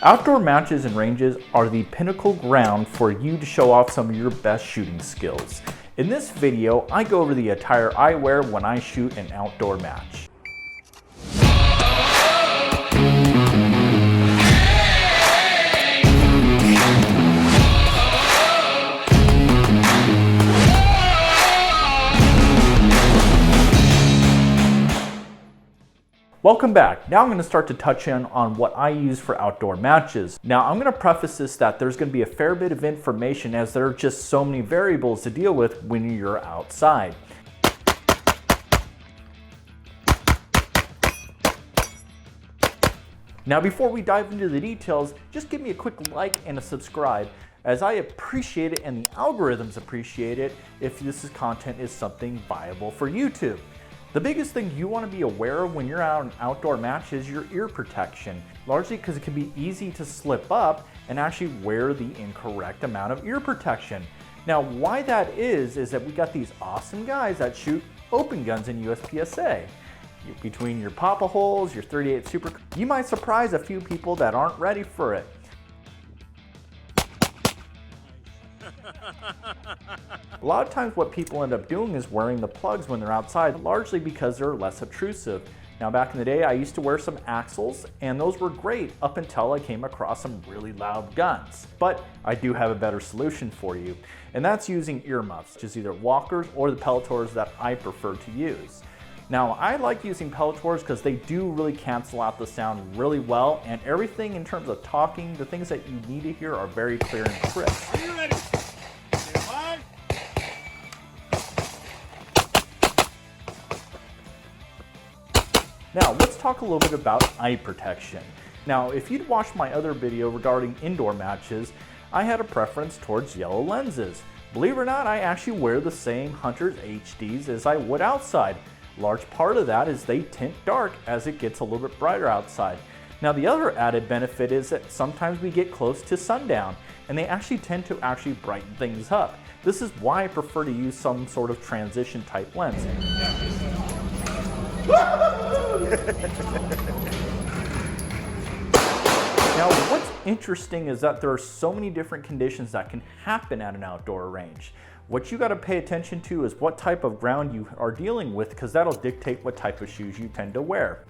Outdoor matches and ranges are the pinnacle ground for you to show off some of your best shooting skills. In this video, I go over the attire I wear when I shoot an outdoor match. Welcome back. Now I'm going to start to touch on what I use for outdoor matches. Now I'm going to preface this that there's going to be a fair bit of information as there are just so many variables to deal with when you're outside. Now before we dive into the details, just give me a quick like and a subscribe, as I appreciate it and the algorithms appreciate it if this content is something viable for YouTube. The biggest thing you want to be aware of when you're out on an outdoor match is your ear protection, largely because it can be easy to slip up and actually wear the incorrect amount of ear protection. Now why that is that we got these awesome guys that shoot open guns in USPSA. Between your Papa holes, your 38 Super, you might surprise a few people that aren't ready for it. A lot of times what people end up doing is wearing the plugs when they're outside, largely because they're less obtrusive. Now back in the day, I used to wear some axles, and those were great up until I came across some really loud guns. But I do have a better solution for you, and that's using earmuffs, which is either Walkers or the Pelletors that I prefer to use. Now I like using Pelletors because they do really cancel out the sound really well, and everything in terms of talking, the things that you need to hear are very clear and crisp. Are you ready? Now let's talk a little bit about eye protection. Now if you'd watched my other video regarding indoor matches, I had a preference towards yellow lenses. Believe it or not, I actually wear the same Hunter's HDs as I would outside. Large part of that is they tint dark as it gets a little bit brighter outside. Now the other added benefit is that sometimes we get close to sundown and they actually tend to brighten things up. This is why I prefer to use some sort of transition type lens. Now what's interesting is that there are so many different conditions that can happen at an outdoor range. What you got to pay attention to is what type of ground you are dealing with, because that'll dictate what type of shoes you tend to wear.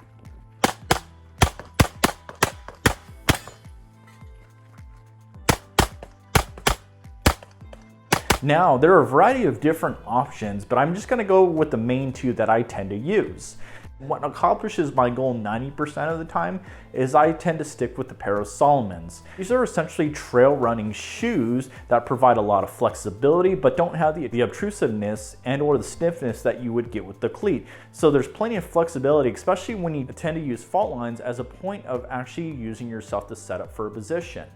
Now, there are a variety of different options, but I'm just going to go with the main two that I tend to use. What accomplishes my goal 90% of the time is I tend to stick with the pair of Salomons. These are essentially trail running shoes that provide a lot of flexibility but don't have the obtrusiveness and or the stiffness that you would get with the cleat. So there's plenty of flexibility, especially when you tend to use fault lines as a point of actually using yourself to set up for a position.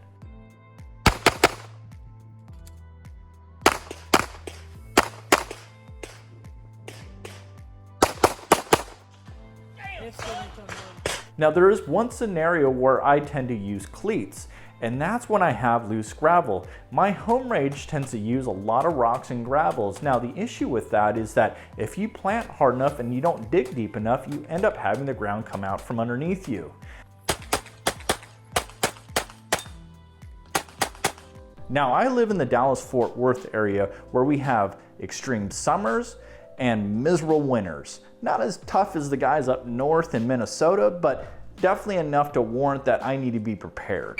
Now there is one scenario where I tend to use cleats, and that's when I have loose gravel. My home range tends to use a lot of rocks and gravels. Now the issue with that is that if you plant hard enough and you don't dig deep enough, you end up having the ground come out from underneath you. Now I live in the Dallas-Fort Worth area where we have extreme summers and miserable winters. Not as tough as the guys up north in Minnesota, but definitely enough to warrant that I need to be prepared.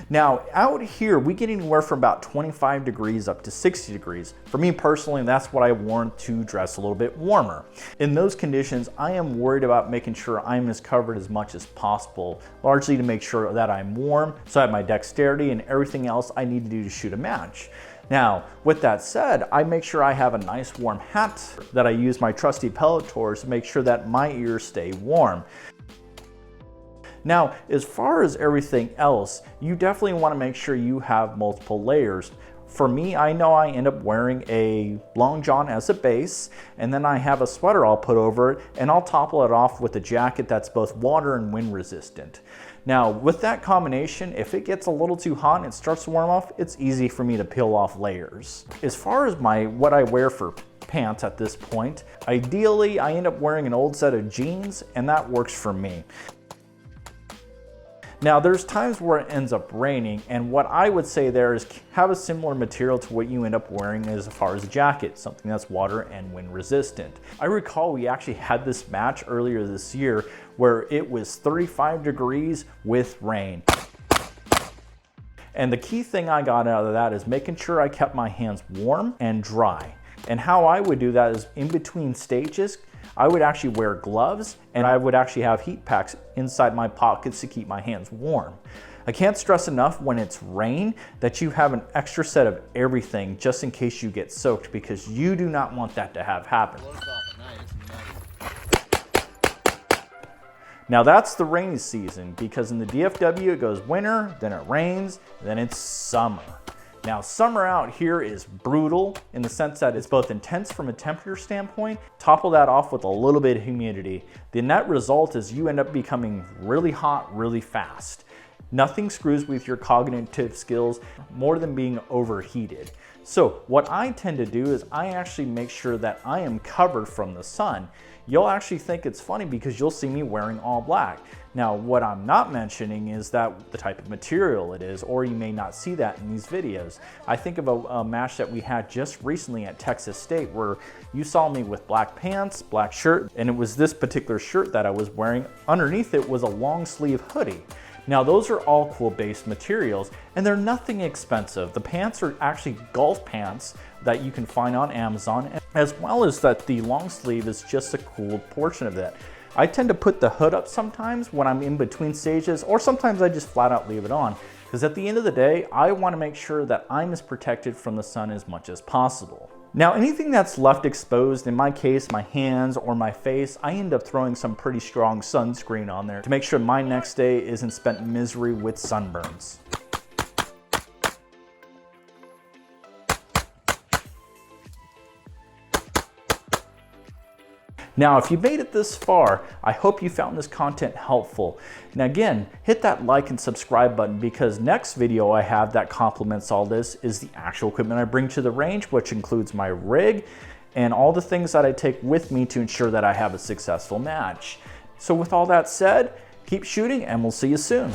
Now out here we get anywhere from about 25 degrees up to 60 degrees. For me personally, that's what I warrant to dress a little bit warmer. In those conditions, I am worried about making sure I'm as covered as much as possible, largely to make sure that I'm warm, so I have my dexterity and everything else I need to do to shoot a match. Now, with that said, I make sure I have a nice warm hat that I use my trusty Pelletors to make sure that my ears stay warm. Now, as far as everything else, you definitely want to make sure you have multiple layers. For me, I know I end up wearing a long john as a base, and then I have a sweater I'll put over it, and I'll topple it off with a jacket that's both water and wind resistant. Now, with that combination, if it gets a little too hot and it starts to warm off, it's easy for me to peel off layers. As far as what I wear for pants at this point. Ideally, I end up wearing an old set of jeans, and that works for me. Now there's times where it ends up raining, and what I would say there is have a similar material to what you end up wearing as far as a jacket, something that's water and wind resistant. I recall we actually had this match earlier this year where it was 35 degrees with rain. And the key thing I got out of that is making sure I kept my hands warm and dry. And how I would do that is in between stages, I would actually wear gloves and I would actually have heat packs inside my pockets to keep my hands warm. I can't stress enough when it's rain that you have an extra set of everything just in case you get soaked, because you do not want that to have happen. Now that's the rainy season, because in the DFW it goes winter, then it rains, then it's summer. Now summer out here is brutal in the sense that it's both intense from a temperature standpoint, topple that off with a little bit of humidity. The net result is you end up becoming really hot really fast. Nothing screws with your cognitive skills more than being overheated. So what I tend to do is I actually make sure that I am covered from the sun. You'll actually think it's funny because you'll see me wearing all black. Now, what I'm not mentioning is that the type of material it is, or you may not see that in these videos. I think of a match that we had just recently at Texas State where you saw me with black pants, black shirt, and it was this particular shirt that I was wearing. Underneath it was a long sleeve hoodie. Now those are all cool-based materials and they're nothing expensive. The pants are actually golf pants that you can find on Amazon, as well as that the long sleeve is just a cool portion of that. I tend to put the hood up sometimes when I'm in between stages, or sometimes I just flat out leave it on, because at the end of the day, I want to make sure that I'm as protected from the sun as much as possible. Now anything that's left exposed, in my case my hands or my face, I end up throwing some pretty strong sunscreen on there to make sure my next day isn't spent in misery with sunburns. Now, if you made it this far, I hope you found this content helpful. Now again, hit that like and subscribe button, because next video I have that complements all this is the actual equipment I bring to the range, which includes my rig and all the things that I take with me to ensure that I have a successful match. So with all that said, keep shooting and we'll see you soon.